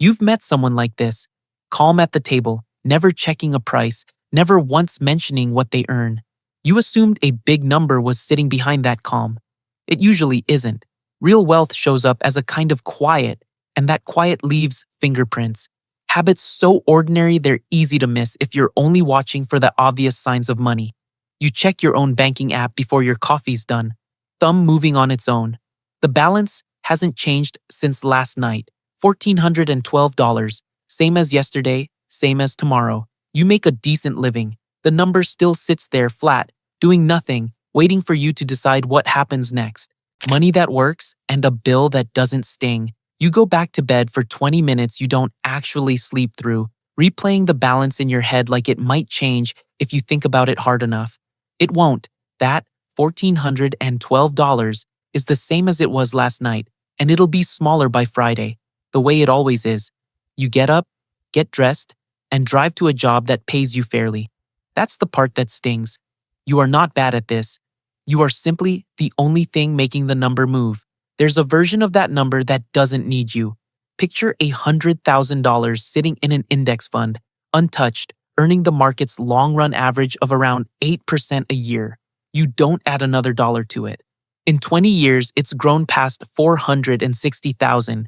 You've met someone like this, calm at the table, never checking a price, never once mentioning what they earn. You assumed a big number was sitting behind that calm. It usually isn't. Real wealth shows up as a kind of quiet, and that quiet leaves fingerprints. Habits so ordinary they're easy to miss if you're only watching for the obvious signs of money. You check your own banking app before your coffee's done, thumb moving on its own. The balance hasn't changed since last night. $1,412, same as yesterday, same as tomorrow. You make a decent living. The number still sits there flat, doing nothing, waiting for you to decide what happens next. Money that works and a bill that doesn't sting. You go back to bed for 20 minutes you don't actually sleep through, replaying the balance in your head like it might change if you think about it hard enough. It won't. That $1,412 is the same as it was last night, and it'll be smaller by Friday, the way it always is. You get up, get dressed, and drive to a job that pays you fairly. That's the part that stings. You are not bad at this. You are simply the only thing making the number move. There's a version of that number that doesn't need you. Picture $100,000 sitting in an index fund, untouched, earning the market's long-run average of around 8% a year. You don't add another dollar to it. In 20 years, it's grown past $460,000.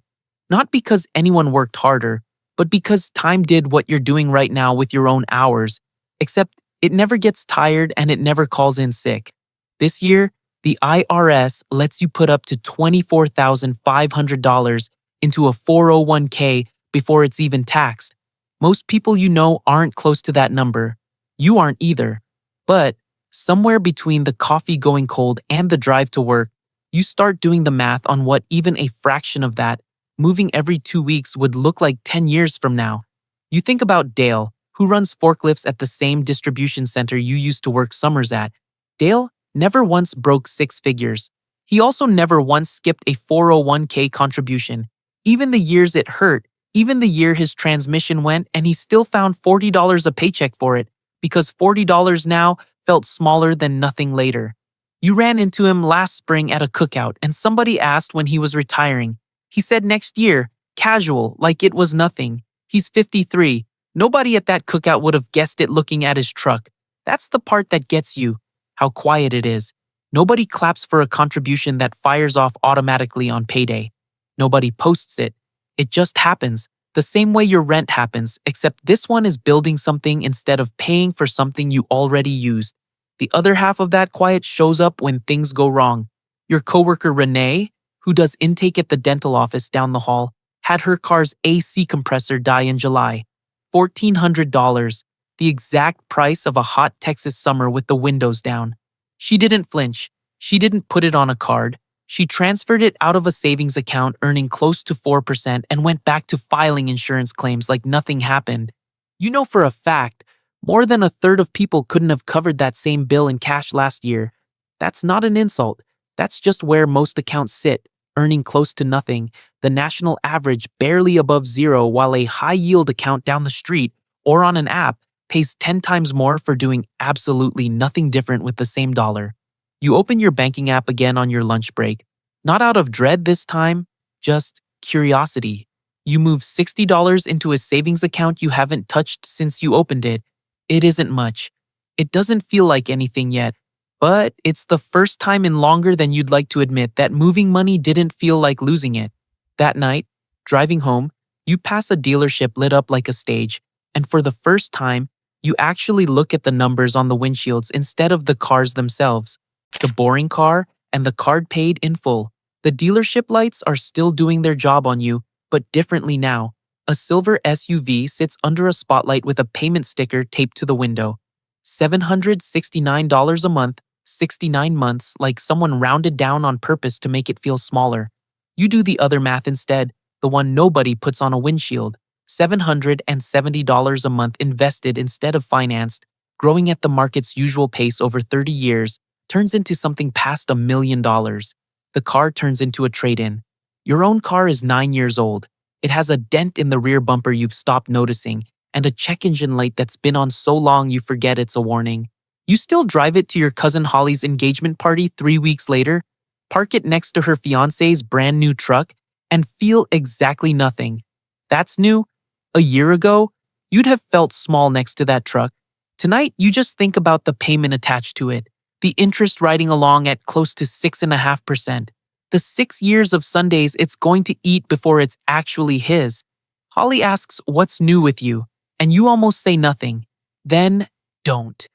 Not because anyone worked harder, but because time did what you're doing right now with your own hours, except it never gets tired and it never calls in sick. This year, the IRS lets you put up to $24,500 into a 401k before it's even taxed. Most people you know aren't close to that number. You aren't either. But somewhere between the coffee going cold and the drive to work, you start doing the math on what even a fraction of that, moving every 2 weeks, would look like 10 years from now. You think about Dale, who runs forklifts at the same distribution center you used to work summers at. Dale never once broke six figures. He also never once skipped a 401k contribution. Even the years it hurt, even the year his transmission went, and he still found $40 a paycheck for it, because $40 now felt smaller than nothing later. You ran into him last spring at a cookout, and somebody asked when he was retiring. He said next year, casual, like it was nothing. He's 53. Nobody at that cookout would have guessed it looking at his truck. That's the part that gets you. How quiet it is. Nobody claps for a contribution that fires off automatically on payday. Nobody posts it. It just happens, the same way your rent happens, except this one is building something instead of paying for something you already used. The other half of that quiet shows up when things go wrong. Your coworker Renee, who does intake at the dental office down the hall, had her car's AC compressor die in July. $1,400. The exact price of a hot Texas summer with the windows down. She didn't flinch. She didn't put it on a card. She transferred it out of a savings account earning close to 4% and went back to filing insurance claims like nothing happened. You know for a fact, more than a third of people couldn't have covered that same bill in cash last year. That's not an insult. That's just where most accounts sit, earning close to nothing, the national average barely above zero, while a high-yield account down the street or on an app pays 10 times more for doing absolutely nothing different with the same dollar. You open your banking app again on your lunch break, not out of dread this time, just curiosity. You move $60 into a savings account you haven't touched since you opened it. It isn't much. It doesn't feel like anything yet, but it's the first time in longer than you'd like to admit that moving money didn't feel like losing it. That night, driving home, you pass a dealership lit up like a stage, and for the first time, you actually look at the numbers on the windshields instead of the cars themselves. The boring car and the card paid in full. The dealership lights are still doing their job on you, but differently now. A silver SUV sits under a spotlight with a payment sticker taped to the window. $769 a month, 69 months, like someone rounded down on purpose to make it feel smaller. You do the other math instead, the one nobody puts on a windshield. $770 a month invested instead of financed, growing at the market's usual pace over 30 years, turns into something past $1 million. The car turns into a trade-in. Your own car is 9 years old. It has a dent in the rear bumper you've stopped noticing, and a check engine light that's been on so long you forget it's a warning. You still drive it to your cousin Holly's engagement party 3 weeks later, park it next to her fiancé's brand new truck, and feel exactly nothing. That's new. A year ago, you'd have felt small next to that truck. Tonight, you just think about the payment attached to it, the interest riding along at close to 6.5%, the 6 years of Sundays it's going to eat before it's actually his. Holly asks, "What's new with you?" And you almost say nothing. Then, don't.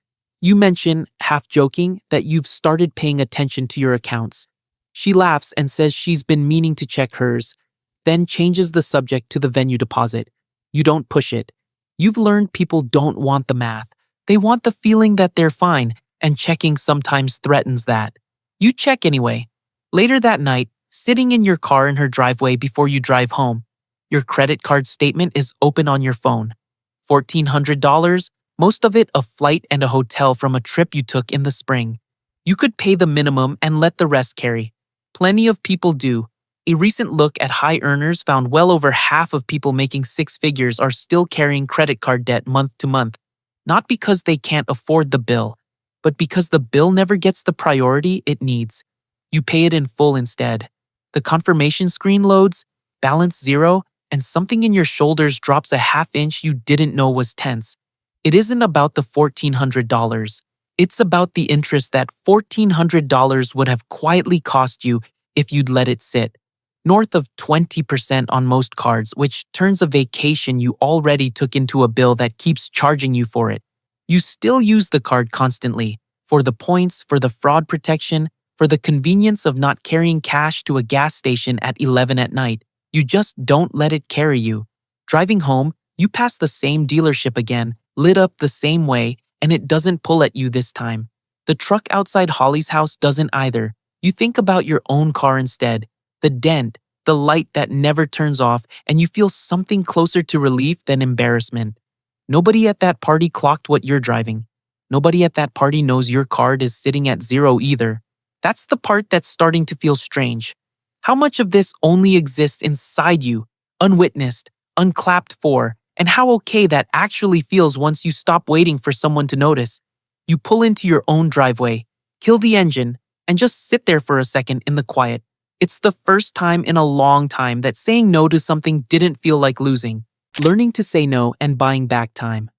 You mention, half joking, that you've started paying attention to your accounts. She laughs and says she's been meaning to check hers, then changes the subject to the venue deposit. You don't push it. You've learned people don't want the math. They want the feeling that they're fine, and checking sometimes threatens that. You check anyway. Later that night, sitting in your car in her driveway before you drive home, your credit card statement is open on your phone. $1,400, most of it a flight and a hotel from a trip you took in the spring. You could pay the minimum and let the rest carry. Plenty of people do. A recent look at high earners found well over half of people making six figures are still carrying credit card debt month to month. Not because they can't afford the bill, but because the bill never gets the priority it needs. You pay it in full instead. The confirmation screen loads, balance zero, and something in your shoulders drops a half-inch you didn't know was tense. It isn't about the $1,400. It's about the interest that $1,400 would have quietly cost you if you'd let it sit. North of 20% on most cards, which turns a vacation you already took into a bill that keeps charging you for it. You still use the card constantly, for the points, for the fraud protection, for the convenience of not carrying cash to a gas station at 11 at night. You just don't let it carry you. Driving home, you pass the same dealership again, lit up the same way, and it doesn't pull at you this time. The truck outside Holly's house doesn't either. You think about your own car instead. The dent, the light that never turns off, and you feel something closer to relief than embarrassment. Nobody at that party clocked what you're driving. Nobody at that party knows your card is sitting at zero either. That's the part that's starting to feel strange. How much of this only exists inside you, unwitnessed, unclapped for, and how okay that actually feels once you stop waiting for someone to notice. You pull into your own driveway, kill the engine, and just sit there for a second in the quiet. It's the first time in a long time that saying no to something didn't feel like losing. Learning to say no and buying back time.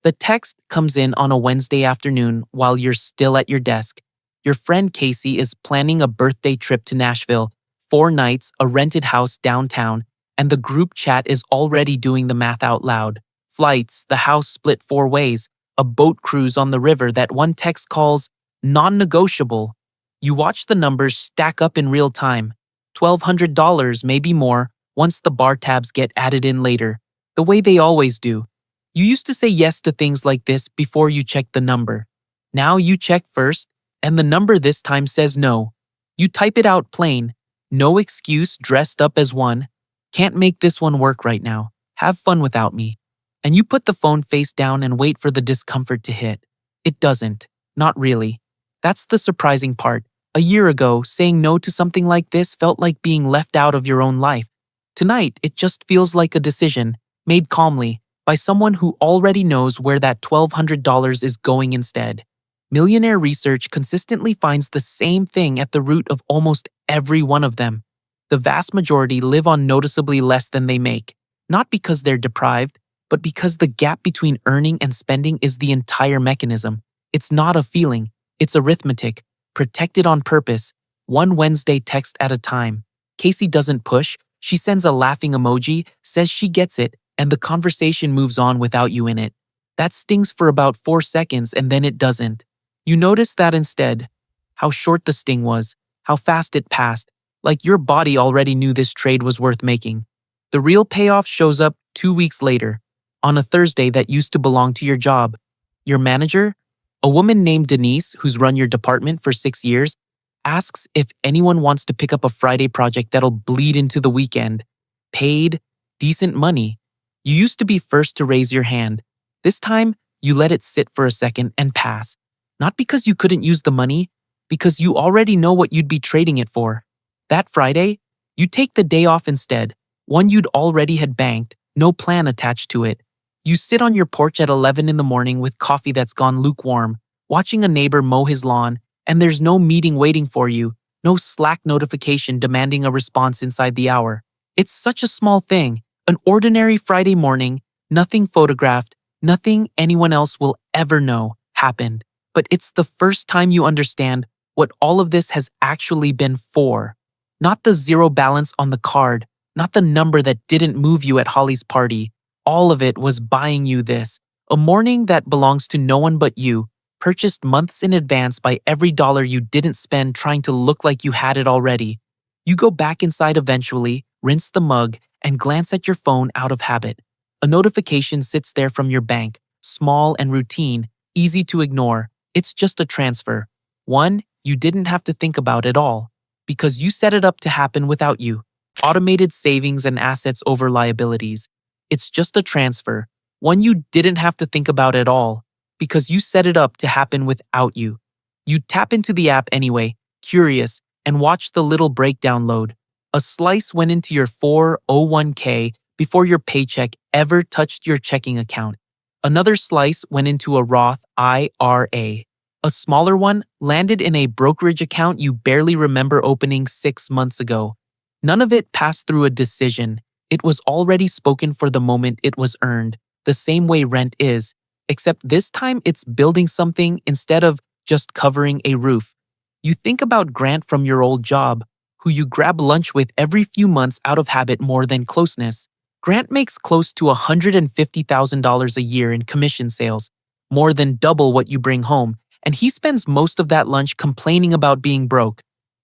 The text comes in on a Wednesday afternoon while you're still at your desk. Your friend Casey is planning a birthday trip to Nashville, 4 nights, a rented house downtown, and the group chat is already doing the math out loud. Flights, the house split 4 ways, a boat cruise on the river that one text calls non-negotiable. You watch the numbers stack up in real time. $1,200, maybe more, once the bar tabs get added in later, the way they always do. You used to say yes to things like this before you checked the number. Now you check first, and the number this time says no. You type it out plain. No excuse dressed up as one. Can't make this one work right now. Have fun without me. And you put the phone face down and wait for the discomfort to hit. It doesn't. Not really. That's the surprising part. A year ago, saying no to something like this felt like being left out of your own life. Tonight, it just feels like a decision, made calmly, by someone who already knows where that $1,200 is going instead. Millionaire research consistently finds the same thing at the root of almost every one of them. The vast majority live on noticeably less than they make, not because they're deprived, but because the gap between earning and spending is the entire mechanism. It's not a feeling, it's arithmetic, protected on purpose, one Wednesday text at a time. Casey doesn't push, she sends a laughing emoji, says she gets it, and the conversation moves on without you in it. That stings for about 4 seconds and then it doesn't. You notice that instead. How short the sting was, how fast it passed, like your body already knew this trade was worth making. The real payoff shows up 2 weeks later, on a Thursday that used to belong to your job. Your manager, a woman named Denise who's run your department for 6 years, asks if anyone wants to pick up a Friday project that'll bleed into the weekend. Paid, decent money. You used to be first to raise your hand. This time, you let it sit for a second and pass. Not because you couldn't use the money, because you already know what you'd be trading it for. That Friday, you take the day off instead, one you'd already had banked, no plan attached to it. You sit on your porch at 11 in the morning with coffee that's gone lukewarm, watching a neighbor mow his lawn, and there's no meeting waiting for you, no Slack notification demanding a response inside the hour. It's such a small thing, An ordinary Friday morning, nothing photographed, nothing anyone else will ever know happened. But it's the first time you understand what all of this has actually been for. Not the zero balance on the card, not the number that didn't move you at Holly's party. All of it was buying you this. A morning that belongs to no one but you, purchased months in advance by every dollar you didn't spend trying to look like you had it already. You go back inside eventually, rinse the mug, and glance at your phone out of habit. A notification sits there from your bank, small and routine, easy to ignore. It's just a transfer. One you didn't have to think about at all, because you set it up to happen without you. Automated savings and assets over liabilities. It's just a transfer. One you didn't have to think about at all, because you set it up to happen without you. You tap into the app anyway, curious, and watch the little breakdown load. A slice went into your 401k before your paycheck ever touched your checking account. Another slice went into a Roth IRA. A smaller one landed in a brokerage account you barely remember opening 6 months ago. None of it passed through a decision. It was already spoken for the moment it was earned, the same way rent is, except this time it's building something instead of just covering a roof. You think about Grant from your old job, who you grab lunch with every few months out of habit more than closeness. Grant makes close to $150,000 a year in commission sales, more than double what you bring home, and he spends most of that lunch complaining about being broke.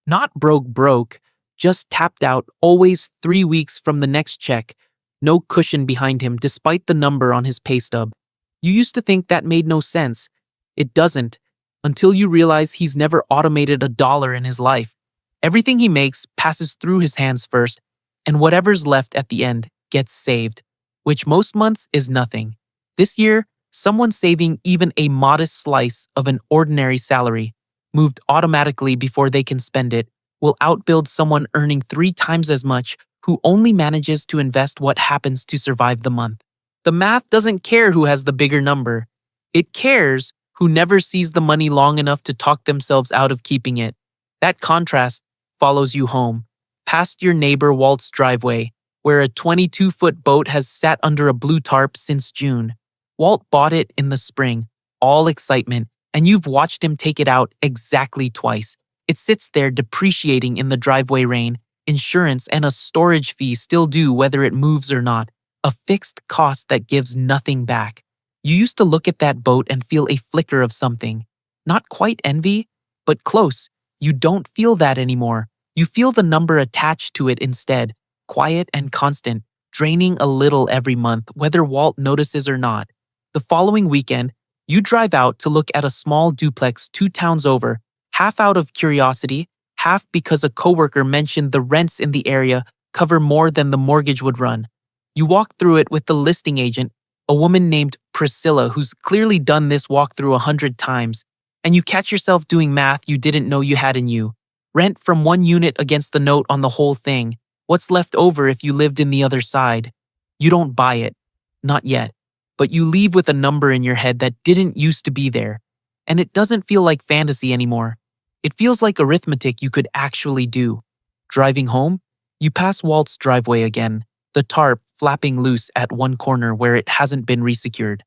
Not broke, just tapped out, always 3 weeks from the next check. No cushion behind him despite the number on his pay stub. You used to think that made no sense. It doesn't, until you realize he's never automated a dollar in his life. Everything he makes passes through his hands first, and whatever's left at the end gets saved, which most months is nothing. This year, someone saving even a modest slice of an ordinary salary, moved automatically before they can spend it, will outbuild someone earning 3 times as much who only manages to invest what happens to survive the month. The math doesn't care who has the bigger number. It cares who never sees the money long enough to talk themselves out of keeping it. That contrast follows you home, past your neighbor Walt's driveway, where a 22-foot boat has sat under a blue tarp since June. Walt bought it in the spring, all excitement, and you've watched him take it out exactly twice. It sits there depreciating in the driveway rain. Insurance and a storage fee still due whether it moves or not. A fixed cost that gives nothing back. You used to look at that boat and feel a flicker of something. Not quite envy, but close. You don't feel that anymore. You feel the number attached to it instead, quiet and constant, draining a little every month, whether Walt notices or not. The following weekend, you drive out to look at a small duplex 2 towns over, half out of curiosity, half because a coworker mentioned the rents in the area cover more than the mortgage would run. You walk through it with the listing agent, a woman named Priscilla who's clearly done this walkthrough 100 times, and you catch yourself doing math you didn't know you had in you. Rent from 1 unit against the note on the whole thing. What's left over if you lived in the other side? You don't buy it. Not yet. But you leave with a number in your head that didn't used to be there. And it doesn't feel like fantasy anymore. It feels like arithmetic you could actually do. Driving home, you pass Walt's driveway again, the tarp flapping loose at one corner where it hasn't been resecured.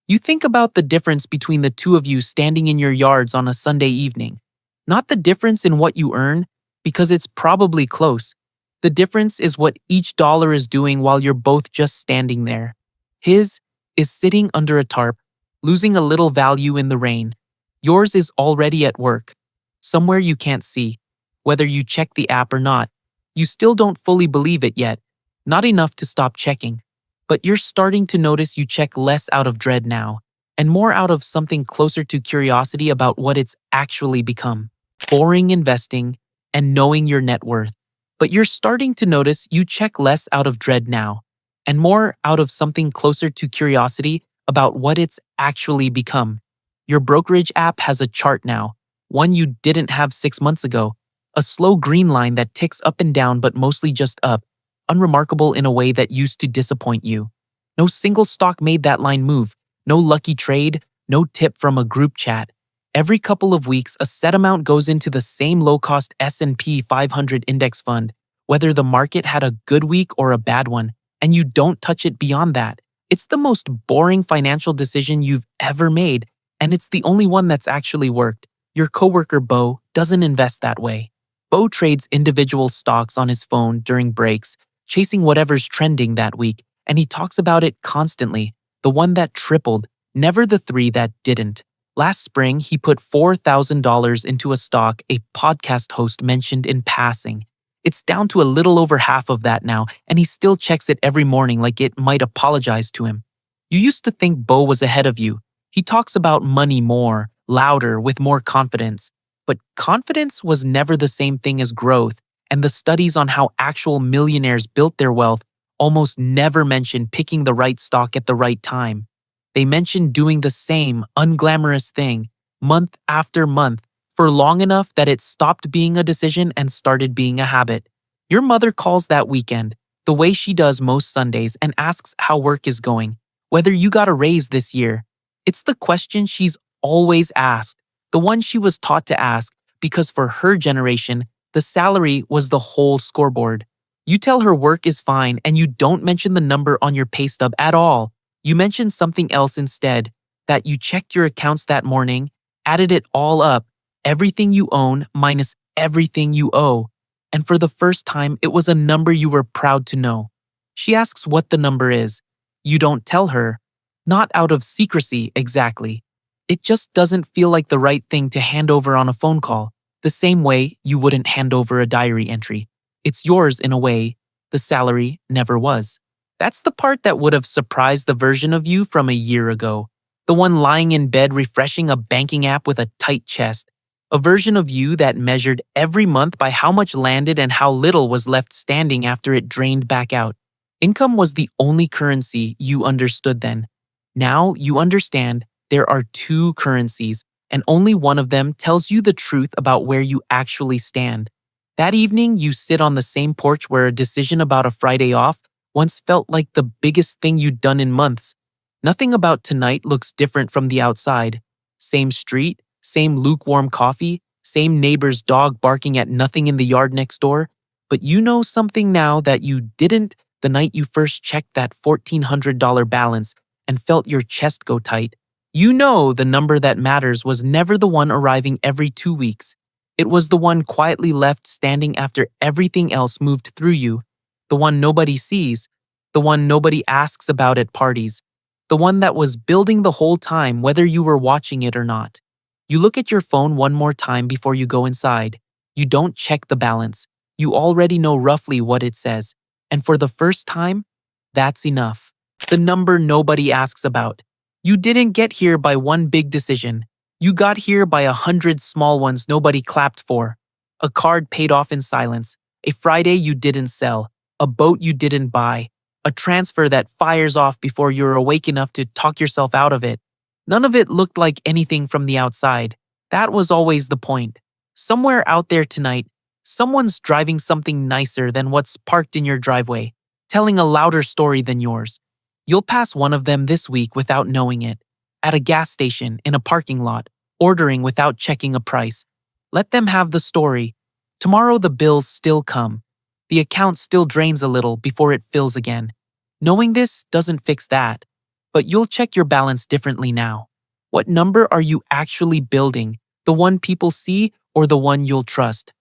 You think about the difference between the two of you standing in your yards on a Sunday evening. Not the difference in what you earn, because it's probably close. The difference is what each dollar is doing while you're both just standing there. His is sitting under a tarp, losing a little value in the rain. Yours is already at work, somewhere you can't see. Whether you check the app or not, you still don't fully believe it yet. Not enough to stop checking. But you're starting to notice you check less out of dread now, and more out of something closer to curiosity about what it's actually become. Boring investing and knowing your net worth. But you're starting to notice you check less out of dread now, and more out of something closer to curiosity about what it's actually become. Your brokerage app has a chart now, one you didn't have 6 months ago, a slow green line that ticks up and down but mostly just up, unremarkable in a way that used to disappoint you. No single stock made that line move, no lucky trade, no tip from a group chat. Every couple of weeks, a set amount goes into the same low-cost S&P 500 index fund, whether the market had a good week or a bad one. and you don't touch it beyond that. It's the most boring financial decision you've ever made, and it's the only one that's actually worked. Your coworker Bo doesn't invest that way. Bo trades individual stocks on his phone during breaks, chasing whatever's trending that week, and he talks about it constantly. The one that tripled, never the three that didn't. Last spring, he put $4,000 into a stock a podcast host mentioned in passing. It's down to a little over half of that now, and he still checks it every morning like it might apologize to him. You used to think Bo was ahead of you. He talks about money more, louder, with more confidence. But confidence was never the same thing as growth, and the studies on how actual millionaires built their wealth almost never mention picking the right stock at the right time. They mention doing the same unglamorous thing, month after month, for long enough that it stopped being a decision and started being a habit. Your mother calls that weekend, the way she does most Sundays, and asks how work is going, whether you got a raise this year. It's the question she's always asked, the one she was taught to ask, because for her generation, the salary was the whole scoreboard. You tell her work is fine and you don't mention the number on your pay stub at all. You mention something else instead, that you checked your accounts that morning, added it all up, everything you own minus everything you owe. And for the first time, it was a number you were proud to know. She asks what the number is. You don't tell her. Not out of secrecy, exactly. It just doesn't feel like the right thing to hand over on a phone call, the same way you wouldn't hand over a diary entry. It's yours in a way, the salary never was. That's the part that would have surprised the version of you from a year ago. The one lying in bed refreshing a banking app with a tight chest. A version of you that measured every month by how much landed and how little was left standing after it drained back out. Income was the only currency you understood then. Now you understand there are two currencies, and only one of them tells you the truth about where you actually stand. That evening, you sit on the same porch where a decision about a Friday off once felt like the biggest thing you'd done in months. Nothing about tonight looks different from the outside. Same street, same lukewarm coffee, same neighbor's dog barking at nothing in the yard next door. But you know something now that you didn't the night you first checked that $1,400 balance and felt your chest go tight. You know the number that matters was never the one arriving every 2 weeks. It was the one quietly left standing after everything else moved through you. The one nobody sees. The one nobody asks about at parties. The one that was building the whole time whether you were watching it or not. You look at your phone one more time before you go inside. You don't check the balance. You already know roughly what it says. And for the first time, that's enough. The number nobody asks about. You didn't get here by one big decision. You got here by 100 small ones nobody clapped for. A card paid off in silence. A Friday you didn't sell. A boat you didn't buy. A transfer that fires off before you're awake enough to talk yourself out of it. None of it looked like anything from the outside. That was always the point. Somewhere out there tonight, someone's driving something nicer than what's parked in your driveway, telling a louder story than yours. You'll pass one of them this week without knowing it. At a gas station, in a parking lot, ordering without checking a price. Let them have the story. Tomorrow the bills still come. The account still drains a little before it fills again. Knowing this doesn't fix that, but you'll check your balance differently now. What number are you actually building? The one people see or the one you'll trust?